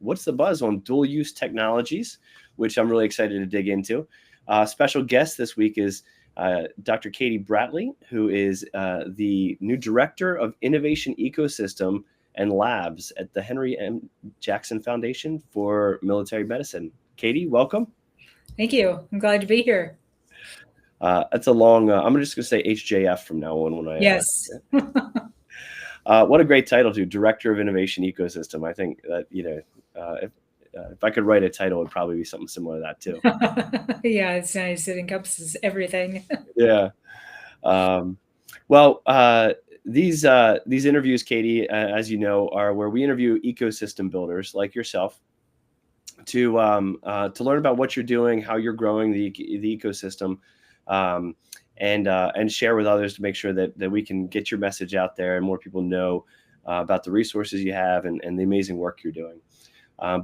what's the buzz on dual use technologies, which I'm really excited to dig into. Special guest this week is Dr. Katie Bratlie, who is the new Director of Innovation Ecosystem and Labs at the Henry M. Jackson Foundation for Military Medicine. Katie, welcome. Thank you. I'm glad to be here. It's a long, I'm just going to say HJF from now on when I. Yes. What a great title, too. Director of Innovation Ecosystem. I think that, if I could write a title, it would probably be something similar to that, too. Yeah, it's nice. It encompasses everything. Yeah. These interviews, Katie, as you know, are where we interview ecosystem builders like yourself to learn about what you're doing, how you're growing the ecosystem, and share with others to make sure that we can get your message out there and more people know about the resources you have and the amazing work you're doing.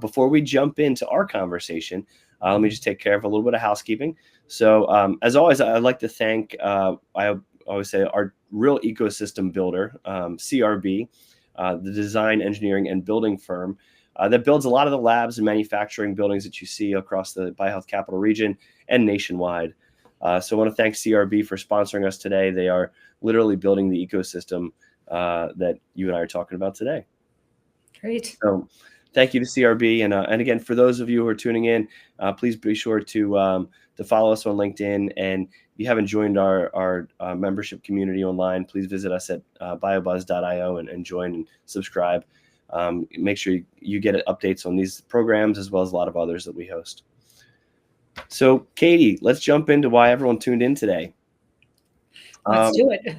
Before we jump into our conversation, let me just take care of a little bit of housekeeping. So as always, I'd like to thank, I always say, our real ecosystem builder, CRB, the design, engineering, and building firm that builds a lot of the labs and manufacturing buildings that you see across the BioHealth Capital region and nationwide. So I want to thank CRB for sponsoring us today. They are literally building the ecosystem that you and I are talking about today. Great. So thank you to CRB. And again, for those of you who are tuning in, please be sure to follow us on LinkedIn. And if you haven't joined our membership community online, please visit us at biobuzz.io and join and subscribe. Make sure you get updates on these programs as well as a lot of others that we host. So, Katie, let's jump into why everyone tuned in today. Let's do it.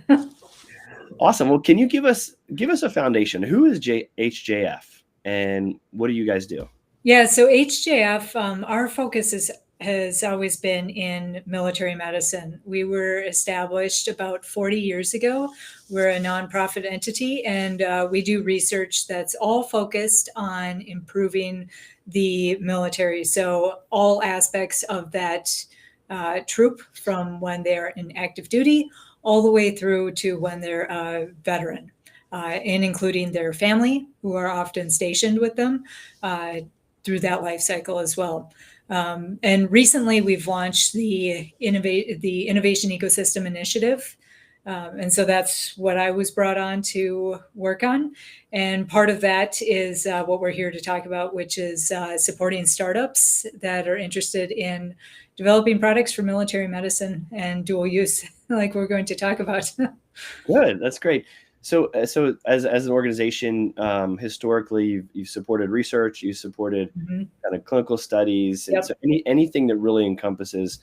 Awesome. Well, can you give us a foundation? Who is HJF and what do you guys do? Yeah, so HJF, our focus has always been in military medicine. We were established about 40 years ago. We're a nonprofit entity, and we do research that's all focused on improving the military. So all aspects of that troop, from when they're in active duty all the way through to when they're a veteran, and including their family, who are often stationed with them through that life cycle as well. And recently we've launched the Innovation Ecosystem Initiative. And so that's what I was brought on to work on. And part of that is what we're here to talk about, which is supporting startups that are interested in developing products for military medicine and dual use, like we're going to talk about. Good. That's great. So as an organization, historically, you've supported research, you've supported kind of clinical studies, and so anything that really encompasses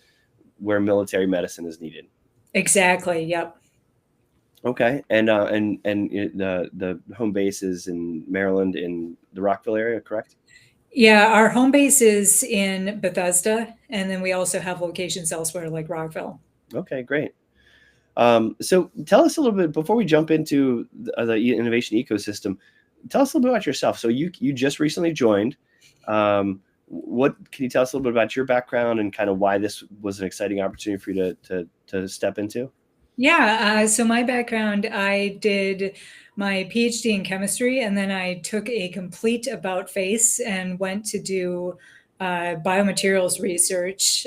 where military medicine is needed. Exactly. Yep. Okay. And the home base is in Maryland, in the Rockville area, correct? Yeah, our home base is in Bethesda, and then we also have locations elsewhere like Rockville. Okay, great. So tell us a little bit, before we jump into the innovation ecosystem, tell us a little bit about yourself. So you just recently joined. What can you tell us a little bit about your background and kind of why this was an exciting opportunity for you to step into? Yeah, so my background, I did my PhD in chemistry, and then I took a complete about face and went to do biomaterials research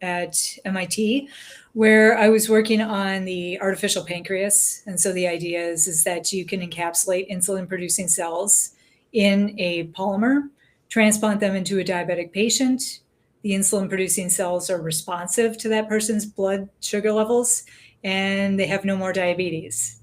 at MIT, where I was working on the artificial pancreas. And so the idea is that you can encapsulate insulin-producing cells in a polymer, transplant them into a diabetic patient. The insulin-producing cells are responsive to that person's blood sugar levels, and they have no more diabetes.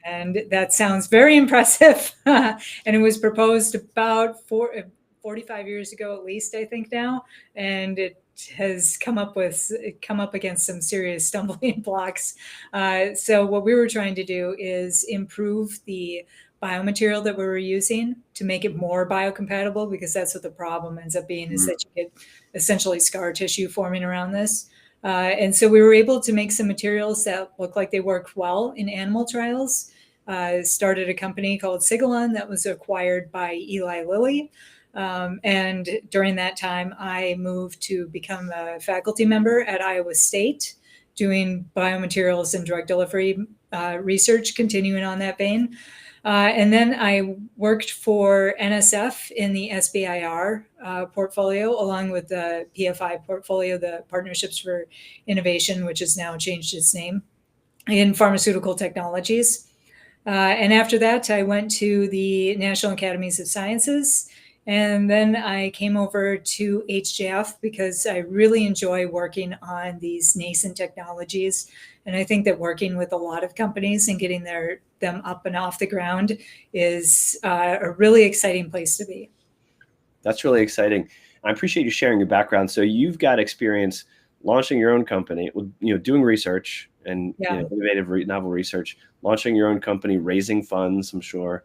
And that sounds very impressive. And it was proposed about 45 years ago, at least, I think now. And it has come up against some serious stumbling blocks. So what we were trying to do is improve the biomaterial that we were using to make it more biocompatible, because that's what the problem ends up being, is that you get essentially scar tissue forming around this. And so we were able to make some materials that look like they work well in animal trials. Started a company called Sigilon that was acquired by Eli Lilly. And during that time, I moved to become a faculty member at Iowa State, doing biomaterials and drug delivery research, continuing on that vein. And then I worked for NSF in the SBIR portfolio, along with the PFI portfolio, the Partnerships for Innovation, which has now changed its name, in pharmaceutical technologies. And after that, I went to the National Academies of Sciences. And then I came over to HJF because I really enjoy working on these nascent technologies. And I think that working with a lot of companies and getting them up and off the ground is a really exciting place to be. That's really exciting. I appreciate you sharing your background. So you've got experience launching your own company, doing research and innovative, novel research, launching your own company, raising funds, I'm sure,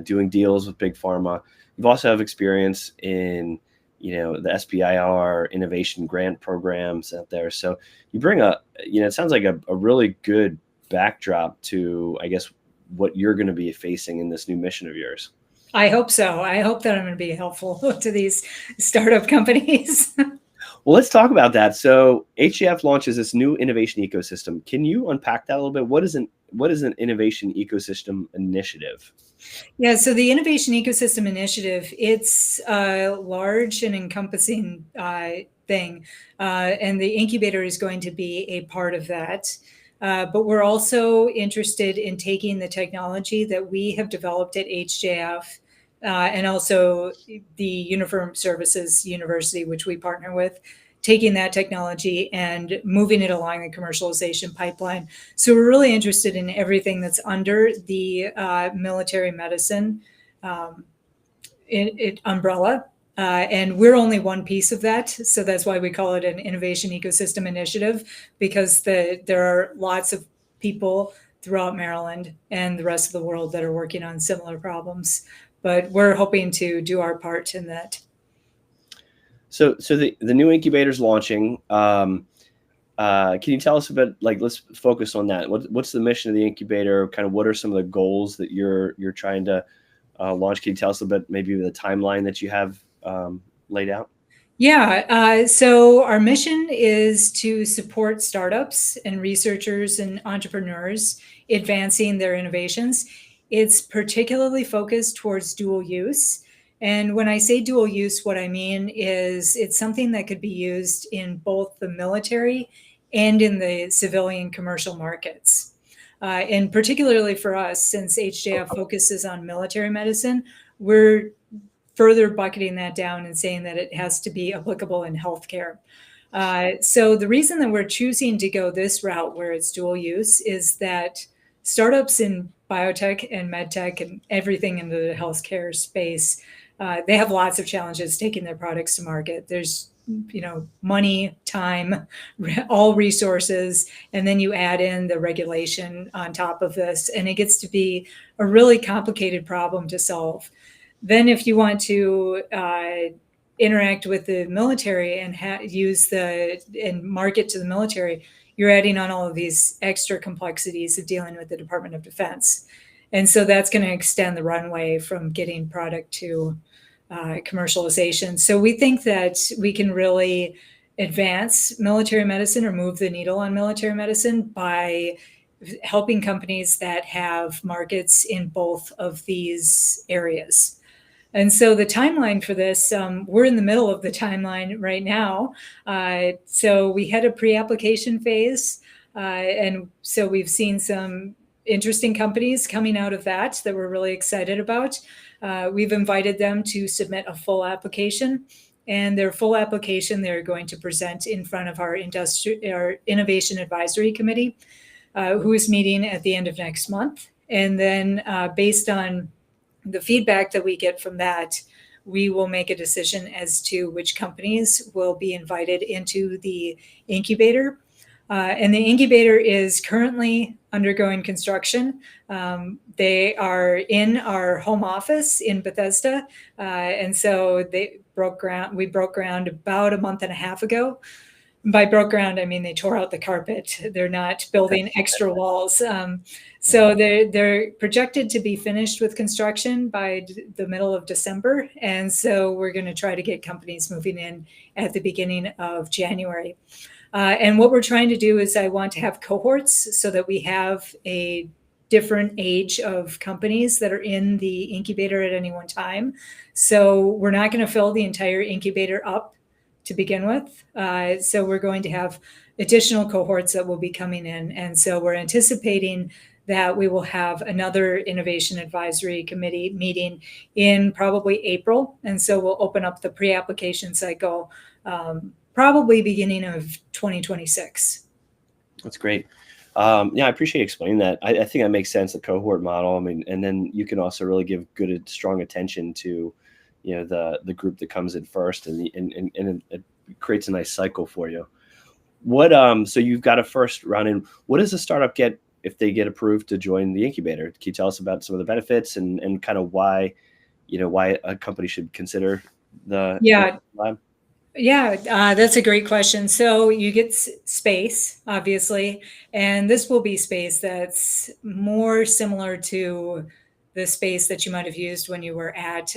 doing deals with big pharma. You've also have experience in, the SBIR innovation grant programs out there. So you bring it sounds like a really good backdrop to, I guess, what you're going to be facing in this new mission of yours. I hope so. I hope that I'm going to be helpful to these startup companies. Well, let's talk about that. So HJF launches this new innovation ecosystem. Can you unpack that a little bit? What is an innovation ecosystem initiative? Yeah, so the Innovation Ecosystem Initiative, it's a large and encompassing thing, and the incubator is going to be a part of that. But we're also interested in taking the technology that we have developed at HJF and also the Uniform Services University, which we partner with, taking that technology and moving it along the commercialization pipeline. So we're really interested in everything that's under the military medicine umbrella. And we're only one piece of that. So that's why we call it an Innovation Ecosystem Initiative, because there are lots of people throughout Maryland and the rest of the world that are working on similar problems. But we're hoping to do our part in that. So the new incubator is launching. Can you tell us a bit, let's focus on that. What's the mission of the incubator? Kind of what are some of the goals that you're trying to launch? Can you tell us a bit, maybe the timeline that you have laid out? Yeah, so our mission is to support startups and researchers and entrepreneurs advancing their innovations. It's particularly focused towards dual use. And when I say dual use, what I mean is it's something that could be used in both the military and in the civilian commercial markets. And particularly for us, since HJF focuses on military medicine, we're further bucketing that down and saying that it has to be applicable in healthcare. So the reason that we're choosing to go this route where it's dual use is that startups in biotech and medtech and everything in the healthcare space, they have lots of challenges taking their products to market. There's, money, time, all resources, and then you add in the regulation on top of this, and it gets to be a really complicated problem to solve. Then if you want to interact with the military and and market to the military, you're adding on all of these extra complexities of dealing with the Department of Defense. And so that's going to extend the runway from getting product to commercialization. So we think that we can really advance military medicine or move the needle on military medicine by helping companies that have markets in both of these areas. And so the timeline for this, we're in the middle of the timeline right now. So we had a pre-application phase. And so we've seen some interesting companies coming out of that we're really excited about. We've invited them to submit a full application. And their full application, they're going to present in front of our Innovation Advisory Committee, who is meeting at the end of next month. And then based on the feedback that we get from that, we will make a decision as to which companies will be invited into the incubator. And the incubator is currently undergoing construction. They are in our home office in Bethesda. And so we broke ground about a month and a half ago. By broke ground, I mean they tore out the carpet. They're not building extra walls. So they're projected to be finished with construction by the middle of December. And so we're going to try to get companies moving in at the beginning of January. And what we're trying to do is I want to have cohorts so that we have a different age of companies that are in the incubator at any one time. So we're not going to fill the entire incubator up to begin with. So we're going to have additional cohorts that will be coming in. And so we're anticipating that we will have another innovation advisory committee meeting in probably April. And so we'll open up the pre-application cycle probably beginning of 2026. That's great. Yeah, I appreciate you explaining that. I think that makes sense, the cohort model. I mean, and then you can also really give good, strong attention to, the group that comes in first, and it creates a nice cycle for you. What so you've got a first round in. What does a startup get if they get approved to join the incubator? Can you tell us about some of the benefits and kind of why a company should consider the lab? Yeah, that's a great question. So you get space, obviously, and this will be space that's more similar to the space that you might have used when you were at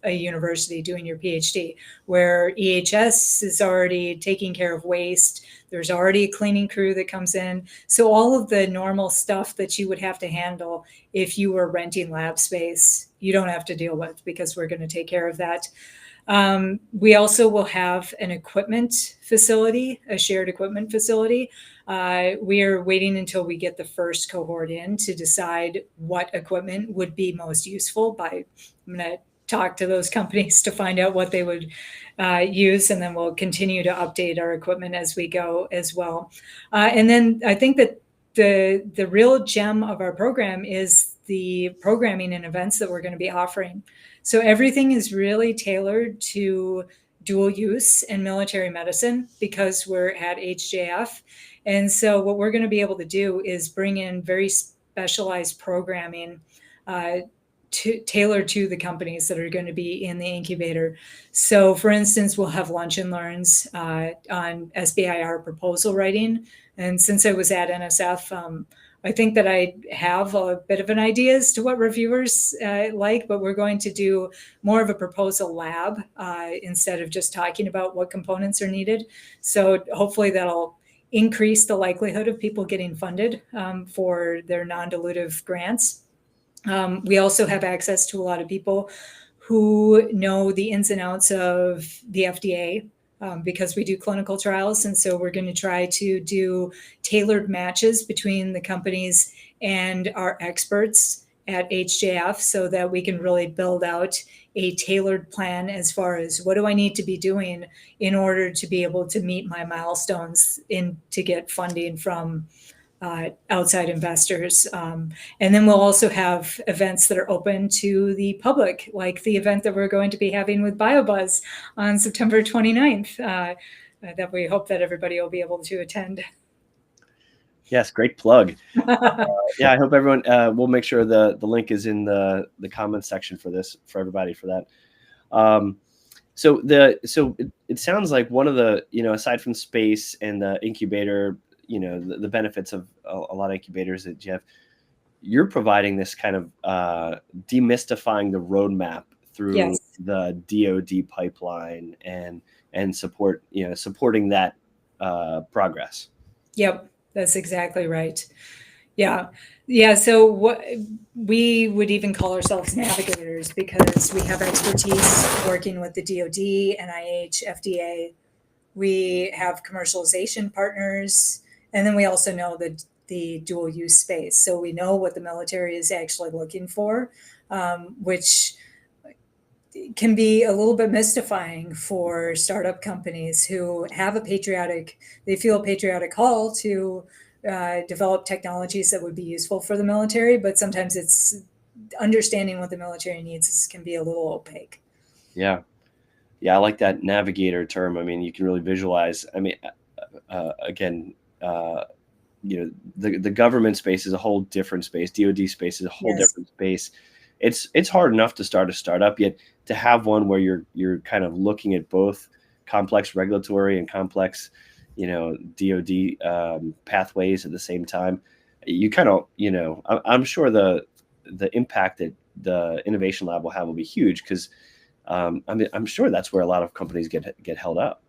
a university doing your PhD, where EHS is already taking care of waste. There's already a cleaning crew that comes in. So all of the normal stuff that you would have to handle if you were renting lab space, you don't have to deal with, because we're going to take care of that. We also will have an equipment facility, a shared equipment facility. We are waiting until we get the first cohort in to decide what equipment would be most useful. I'm going to talk to those companies to find out what they would use, and then we'll continue to update our equipment as we go as well. And then I think that the real gem of our program is the programming and events that we're going to be offering. So everything is really tailored to dual use and military medicine, because we're at HJF. And so what we're going to be able to do is bring in very specialized programming tailored to the companies that are going to be in the incubator. So for instance, we'll have lunch and learns on SBIR proposal writing. And since I was at NSF, I think that I have a bit of an idea as to what reviewers like, but we're going to do more of a proposal lab instead of just talking about what components are needed. So hopefully that'll increase the likelihood of people getting funded for their non-dilutive grants. We also have access to a lot of people who know the ins and outs of the FDA, because we do clinical trials. And so we're going to try to do tailored matches between the companies and our experts at HJF, so that we can really build out a tailored plan as far as what do I need to be doing in order to be able to meet my milestones to get funding from outside investors. And then we'll also have events that are open to the public, like the event that we're going to be having with BioBuzz on September 29th, that we hope that everybody will be able to attend. Yes, great plug. Yeah, I hope everyone, we'll make sure the link is in the comments section for everybody for that. So it sounds like one of the, aside from space and the incubator, the benefits of a lot of incubators that you're providing this kind of demystifying the roadmap through the DoD pipeline and supporting that progress. Yep, that's exactly right. Yeah. So what we would even call ourselves navigators, because we have expertise working with the DoD, NIH, FDA. We have commercialization partners. And then we also know the dual use space. So we know what the military is actually looking for, which can be a little bit mystifying for startup companies who have they feel a patriotic call to develop technologies that would be useful for the military, but sometimes it's understanding what the military needs can be a little opaque. Yeah, I like that navigator term. I mean, you can really visualize. I mean, again, the government space is a whole different space. DoD space is a whole different space. It's hard enough to start a startup, yet to have one where you're kind of looking at both complex regulatory and complex, DoD pathways at the same time. You kind of, I'm sure the impact that the innovation lab will have will be huge, because I'm sure that's where a lot of companies get held up.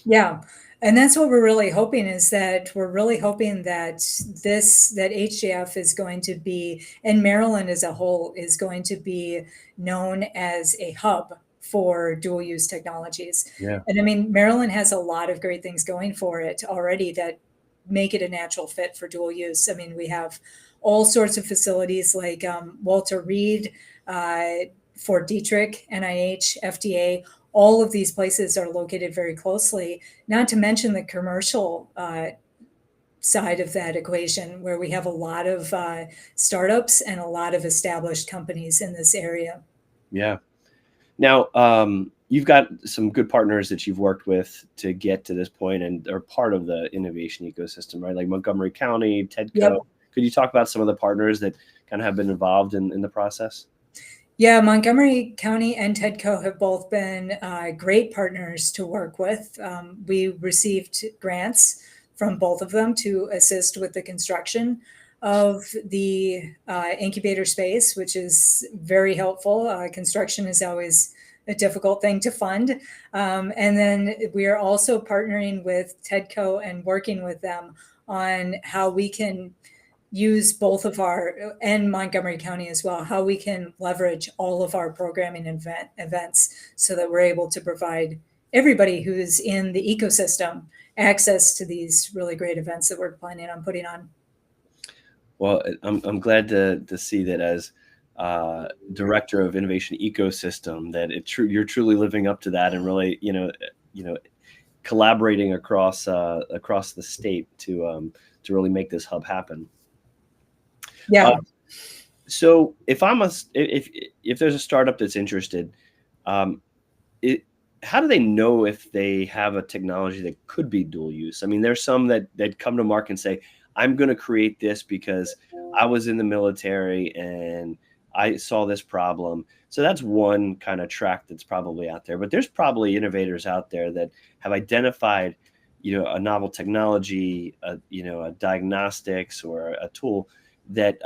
Yeah. And that's what we're really hoping, is that we're really hoping that that HJF is going to be, and Maryland as a whole is going to be known as a hub for dual use technologies. Yeah. And I mean, Maryland has a lot of great things going for it already that make it a natural fit for dual use. I mean, we have all sorts of facilities like Walter Reed, Fort Detrick, NIH, FDA. All of these places are located very closely, not to mention the commercial side of that equation, where we have a lot of startups and a lot of established companies in this area. Yeah. Now, you've got some good partners that you've worked with to get to this point and are part of the innovation ecosystem, right? Like Montgomery County, 𝗕𝘂𝘇. Yep. Could you talk about some of the partners that kind of have been involved in the process? Yeah, Montgomery County and 𝗕𝘂𝘇 have both been great partners to work with. We received grants from both of them to assist with the construction of the incubator space, which is very helpful. Construction is always a difficult thing to fund. And then we are also partnering with 𝗕𝘂𝘇 and working with them on how we can use both of our, and Montgomery County as well, how we can leverage all of our programming events so that we're able to provide everybody who's in the ecosystem access to these really great events that we're planning on putting on. Well, I'm glad to see that as director of innovation ecosystem, that you're truly living up to that and really, collaborating across the state to really make this hub happen. Yeah. So if there's a startup that's interested, how do they know if they have a technology that could be dual use? I mean, there's some that come to market and say, I'm going to create this because I was in the military and I saw this problem. So that's one kind of track that's probably out there. But there's probably innovators out there that have identified, a novel technology, a diagnostics or a tool that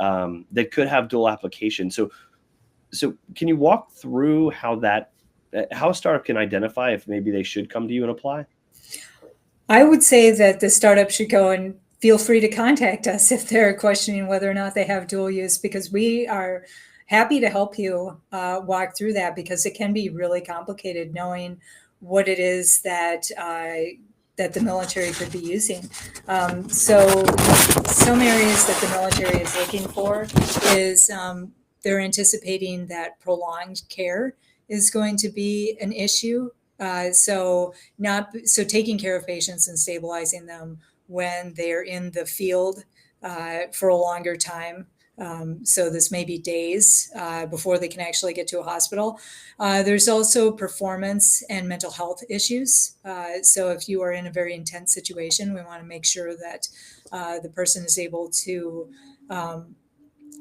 could have dual application. So can you walk through how a startup can identify if maybe they should come to you and apply? I would say that the startup should go and feel free to contact us if they're questioning whether or not they have dual use, because we are happy to help you walk through that, because it can be really complicated knowing what it is that the military could be using. So some areas that the military is looking for is they're anticipating that prolonged care is going to be an issue. So taking care of patients and stabilizing them when they're in the field for a longer time. So this may be days before they can actually get to a hospital. There's also performance and mental health issues. So if you are in a very intense situation, we want to make sure that the person is able to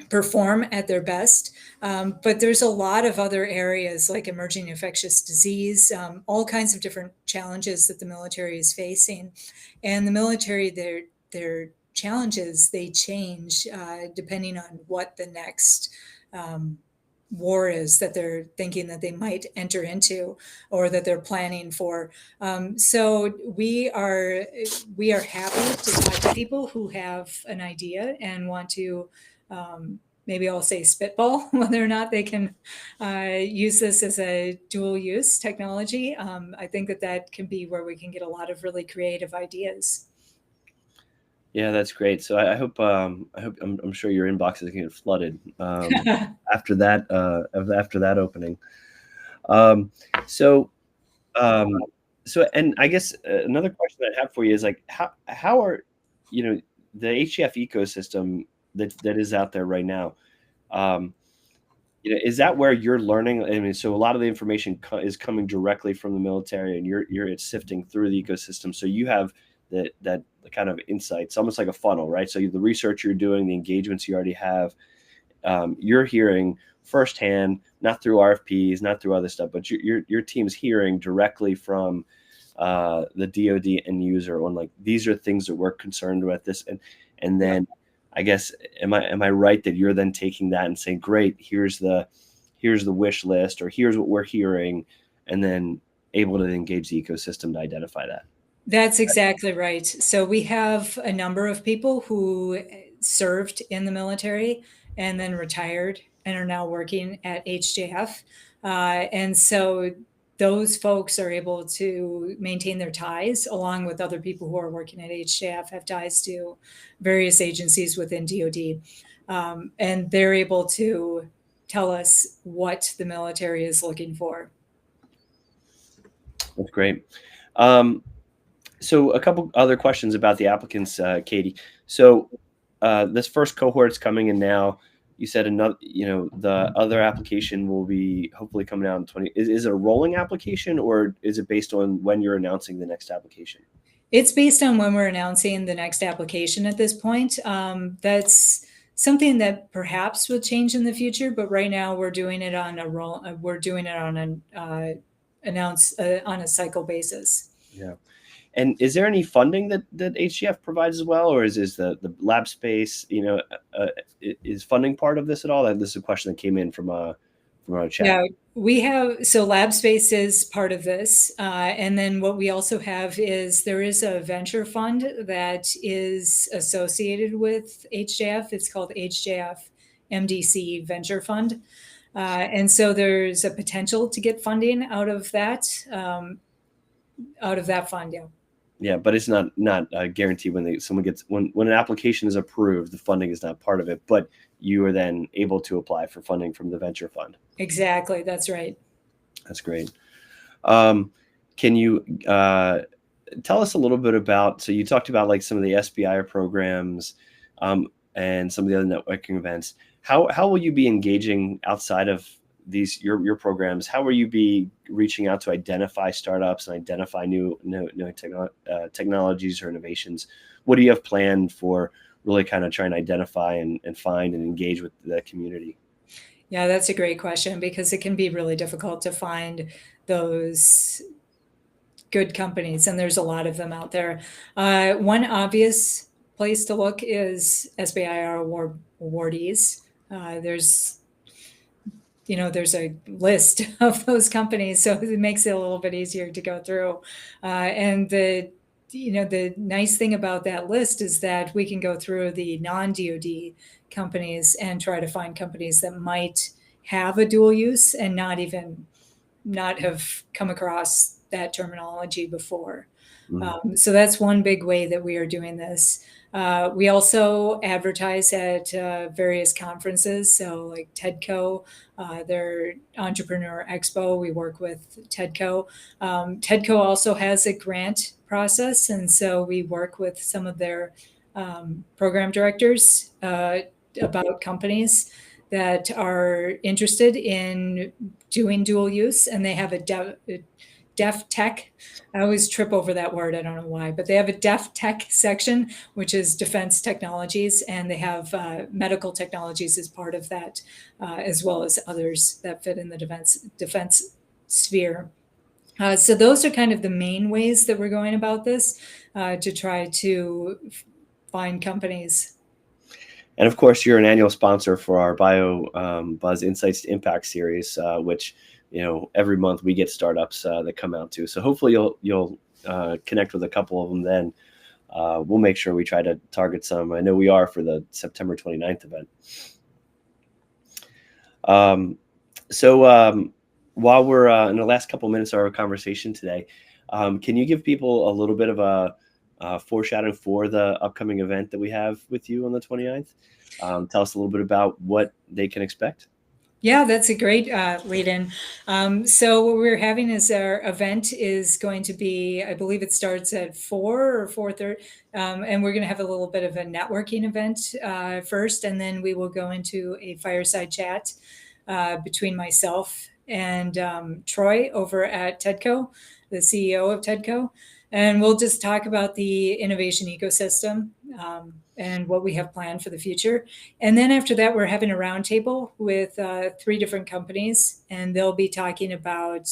perform at their best. But there's a lot of other areas like emerging infectious disease, all kinds of different challenges that the military is facing. And the military, their challenges, they change depending on what the next war is that they're thinking that they might enter into or that they're planning for. So we are happy to talk to people who have an idea and want to maybe I'll say spitball whether or not they can use this as a dual use technology. I think that can be where we can get a lot of really creative ideas. Yeah, that's great. So I hope I'm sure your inbox is going to get flooded after that opening. So and I guess another question I have for you is like how are the HJF ecosystem that is out there right now? Is that where you're learning? I mean, so a lot of the information is coming directly from the military, and you're sifting through the ecosystem. So you have that kind of insights, almost like a funnel, right? So the research you're doing, the engagements you already have, you're hearing firsthand, not through RFPs, not through other stuff, but your team's hearing directly from the DoD end user on like, these are things that we're concerned with this. And then I guess, am I right that you're then taking that and saying, great, here's the wish list, or here's what we're hearing. And then able to engage the ecosystem to identify that. That's exactly right. So we have a number of people who served in the military and then retired and are now working at HJF. And so those folks are able to maintain their ties along with other people who are working at HJF, have ties to various agencies within DoD. And they're able to tell us what the military is looking for. That's great. So a couple other questions about the applicants, Katie. So this first cohort's coming in now. You said another, the other application will be hopefully coming out in 20. Is it a rolling application, or is it based on when you're announcing the next application? It's based on when we're announcing the next application at this point. That's something that perhaps will change in the future, but right now we're doing it on a roll. We're doing it on an on a cycle basis. Yeah. And is there any funding that HGF provides as well, or is the lab space, is funding part of this at all? This is a question that came in from our chat. Yeah, we have, so lab space is part of this. And then what we also have is there is a venture fund that is associated with HJF. It's called HJF MDC Venture Fund. And so there's a potential to get funding out of that fund. Yeah. Yeah, but it's not guaranteed when when an application is approved, the funding is not part of it, but you are then able to apply for funding from the venture fund. Exactly, that's right. That's great. Can you tell us a little bit about? So you talked about like some of the SBIR programs and some of the other networking events. How will you be engaging outside of these your programs? How will you be reaching out to identify startups and identify new technologies or innovations? What do you have planned for really kind of trying to identify and find and engage with the community? Yeah, that's a great question, because it can be really difficult to find those good companies, and there's a lot of them out there. One obvious place to look is SBIR awardees. There's a list of those companies, so it makes it a little bit easier to go through. And the nice thing about that list is that we can go through the non-DoD companies and try to find companies that might have a dual use and not have come across that terminology before. Mm-hmm. So that's one big way that we are doing this. We also advertise at various conferences, so like 𝗕𝘂𝗇, their Entrepreneur Expo, we work with 𝗕𝘂𝗇. 𝗕𝘂𝗇 also has a grant process, and so we work with some of their program directors about companies that are interested in doing dual use, and they have a Def Tech. I always trip over that word. I don't know why, but they have a Def Tech section, which is defense technologies, and they have medical technologies as part of that, as well as others that fit in the defense sphere. So those are kind of the main ways that we're going about this to try to find companies. And of course, you're an annual sponsor for our BioBuzz Insights to Impact series, which every month we get startups that come out too. So hopefully you'll connect with a couple of them. Then we'll make sure we try to target some. I know we are for the September 29th event. So while we're in the last couple of minutes of our conversation today, can you give people a little bit of a foreshadowing for the upcoming event that we have with you on the 29th? Tell us a little bit about what they can expect. Yeah, that's a great lead-in. So what we're having is our event is going to be, I believe it starts at 4 or 4:30, and we're going to have a little bit of a networking event first, and then we will go into a fireside chat between myself and Troy over at 𝗕𝘂𝗇, the CEO of 𝗕𝘂𝗇, and we'll just talk about the innovation ecosystem and what we have planned for the future. And then after that, we're having a roundtable with 3 different companies, and they'll be talking about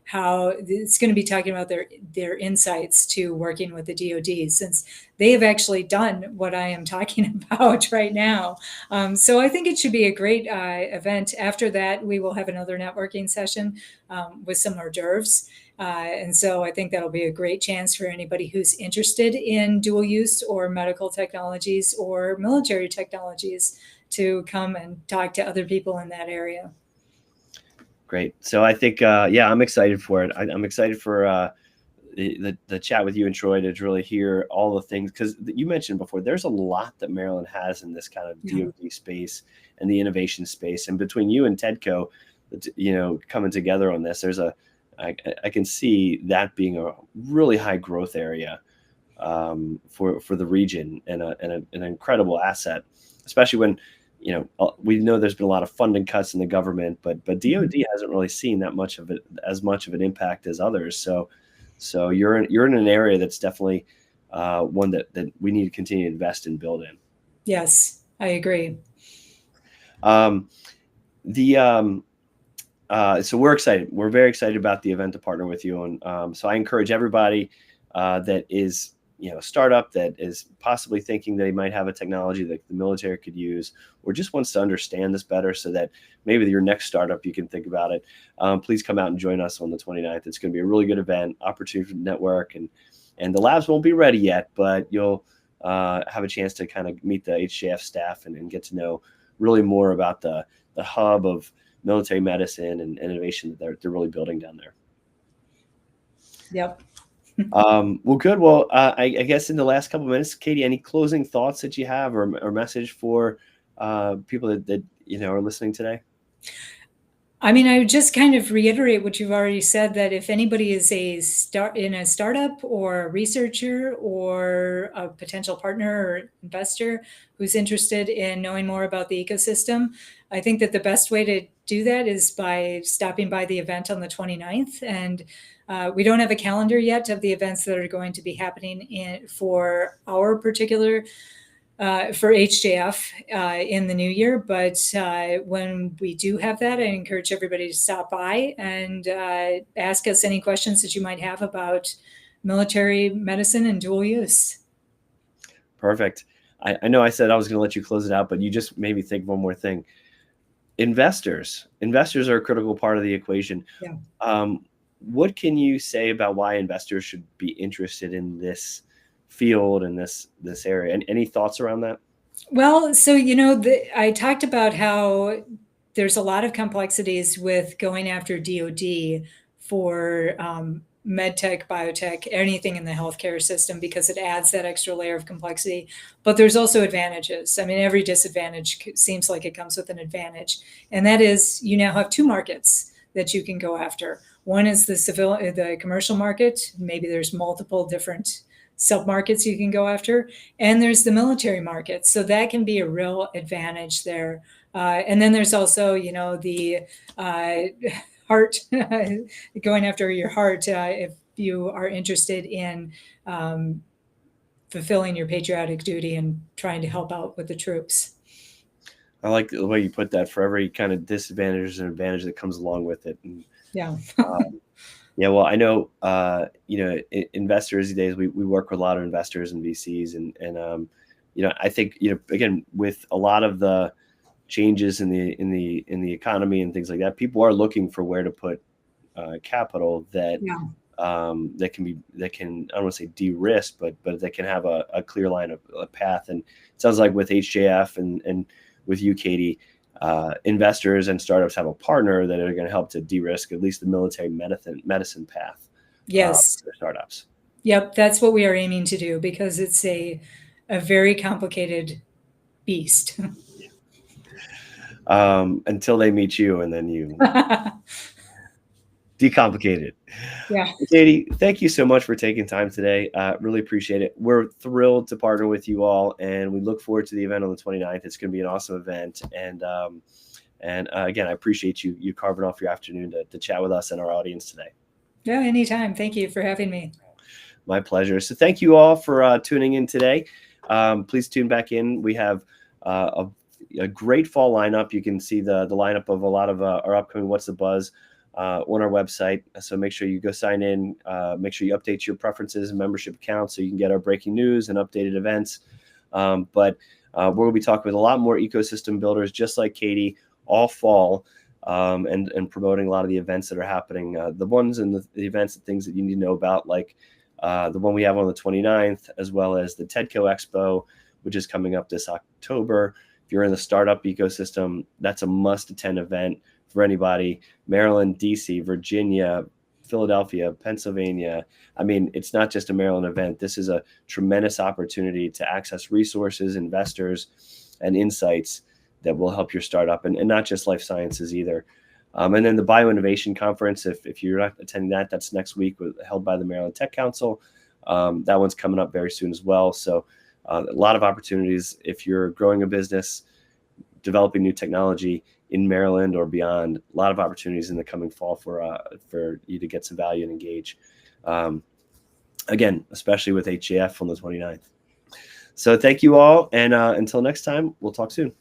how it's going to be talking about their insights to working with the DoD, since they have actually done what I am talking about right now. So I think it should be a great event. After that, we will have another networking session with some hors d'oeuvres. And so I think that'll be a great chance for anybody who's interested in dual use or medical technologies or military technologies to come and talk to other people in that area. Great. So I think, yeah, I'm excited for it. I'm excited for the chat with you and Troy to really hear all the things, because you mentioned before, there's a lot that Maryland has in this kind of DoD space and the innovation space. And between you and 𝗕𝘂𝗃, you know, coming together on this, there's I can see that being a really high growth area for the region, and an incredible asset, especially when, you know, we know there's been a lot of funding cuts in the government, but DoD hasn't really seen that much of it, as much of an impact as others. So you're in an area that's definitely one that we need to continue to invest and build in. Yes, I agree. So we're excited. We're very excited about the event to partner with you on. So I encourage everybody that is, you know, a startup that is possibly thinking they might have a technology that the military could use, or just wants to understand this better, so that maybe your next startup, you can think about it. Please come out and join us on the 29th. It's going to be a really good event, opportunity to network, and the labs won't be ready yet, but you'll have a chance to kind of meet the HJF staff and get to know really more about the hub of military medicine and innovation that they're really building down there. Yep. Well, good. Well, I guess in the last couple of minutes, Katie, any closing thoughts that you have, or message for people that you know are listening today? I mean, I would just kind of reiterate what you've already said, that if anybody is in a startup or a researcher or a potential partner or investor who's interested in knowing more about the ecosystem, I think that the best way to do that is by stopping by the event on the 29th. And we don't have a calendar yet of the events that are going to be happening for our particular for HJF in the new year. But when we do have that, I encourage everybody to stop by and ask us any questions that you might have about military medicine and dual use. Perfect. I know I said I was going to let you close it out, but you just made me think one more thing. Investors are a critical part of the equation. Yeah. What can you say about why investors should be interested in this field and this area? And any thoughts around that? Well, so, you know, I talked about how there's a lot of complexities with going after DoD for medtech, biotech, anything in the healthcare system, because it adds that extra layer of complexity. But there's also advantages. I mean, every disadvantage seems like it comes with an advantage. And that is, you now have two markets that you can go after. One is the commercial market. Maybe there's multiple different sub-markets you can go after. And there's the military market. So that can be a real advantage there. And then there's also, you know, the heart, going after your heart, if you are interested in fulfilling your patriotic duty and trying to help out with the troops. I like the way you put that. For every kind of disadvantage and advantage that comes along with it. And, yeah. Yeah, well, I know, you know, investors these days, we work with a lot of investors and VCs, and you know, I think, you know, again, with a lot of the changes in the economy and things like that, people are looking for where to put capital that that can, I don't want to say de-risk, but that can have a clear line of a path. And it sounds like with HJF and with you, Katie, investors and startups have a partner that are going to help to de-risk at least the military medicine path. Yes. For startups. Yep, that's what we are aiming to do, because it's a very complicated beast. Until they meet you, and then you decomplicate it. Yeah. Katie, thank you so much for taking time today. Really appreciate it. We're thrilled to partner with you all, and we look forward to the event on the 29th. It's going to be an awesome event. And again, I appreciate you carving off your afternoon to chat with us and our audience today. Yeah, anytime. Thank you for having me. My pleasure. So thank you all for tuning in today. Please tune back in. We have a great fall lineup. You can see the lineup of a lot of our upcoming What's the Buzz on our website. So make sure you go sign in. Make sure you update your preferences and membership accounts so you can get our breaking news and updated events. But we're going to be talking with a lot more ecosystem builders just like Katie all fall, and promoting a lot of the events that are happening. The ones and the events and things that you need to know about, like the one we have on the 29th, as well as the 𝗕𝘂𝗹, which is coming up this October. If you're in the startup ecosystem, that's a must-attend event for anybody. Maryland, DC, Virginia, Philadelphia, Pennsylvania. I mean, it's not just a Maryland event. This is a tremendous opportunity to access resources, investors, and insights that will help your startup, and not just life sciences either. And then the Bioinnovation Conference, if you're not attending that, that's next week, held by the Maryland Tech Council. That one's coming up very soon as well. So a lot of opportunities if you're growing a business, developing new technology in Maryland or beyond. A lot of opportunities in the coming fall for you to get some value and engage. Again, especially with HJF on the 29th. So thank you all. And until next time, we'll talk soon.